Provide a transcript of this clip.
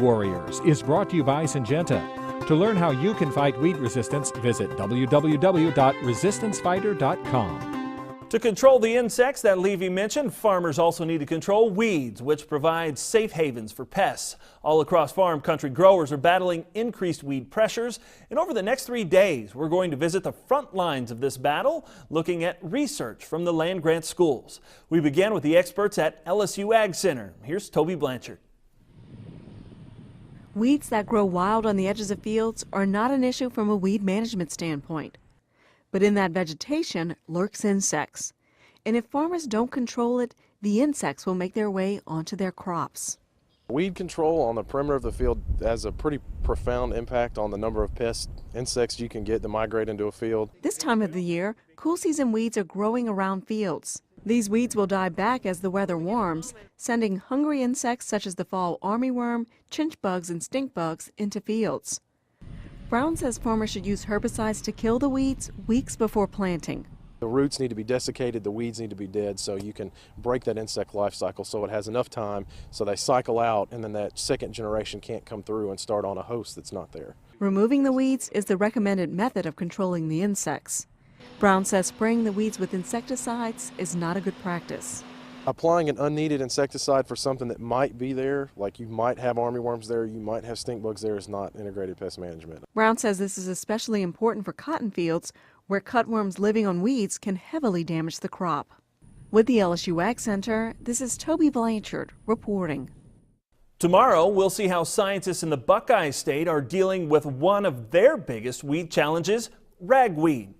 Warriors is brought to you by Syngenta. To learn how you can fight weed resistance, visit www.resistancefighter.com. To control the insects that Levy mentioned, farmers also need to control weeds, which provide safe havens for pests. All across farm country, growers are battling increased weed pressures. And over the next 3 days, we're going to visit the front lines of this battle, looking at research from the land-grant schools. We began with the experts at LSU Ag Center. Here's Toby Blanchard. Weeds that grow wild on the edges of fields are not an issue from a weed management standpoint. But in that vegetation lurks insects. And if farmers don't control it, the insects will make their way onto their crops. Weed control on the perimeter of the field has a pretty profound impact on the number of pest insects you can get to migrate into a field. This time of the year, cool season weeds are growing around fields. These weeds will die back as the weather warms, sending hungry insects such as the fall armyworm, chinch bugs, and stink bugs into fields. Brown says farmers should use herbicides to kill the weeds weeks before planting. The roots need to be desiccated, the weeds need to be dead, so you can break that insect life cycle so it has enough time so they cycle out and then that second generation can't come through and start on a host that's not there. Removing the weeds is the recommended method of controlling the insects. Brown says spraying the weeds with insecticides is not a good practice. Applying an unneeded insecticide for something that might be there, like you might have armyworms there, you might have stink bugs there, is not integrated pest management. Brown says this is especially important for cotton fields, where cutworms living on weeds can heavily damage the crop. With the LSU Ag Center, this is Toby Blanchard reporting. Tomorrow, we'll see how scientists in the Buckeye State are dealing with one of their biggest weed challenges, ragweed.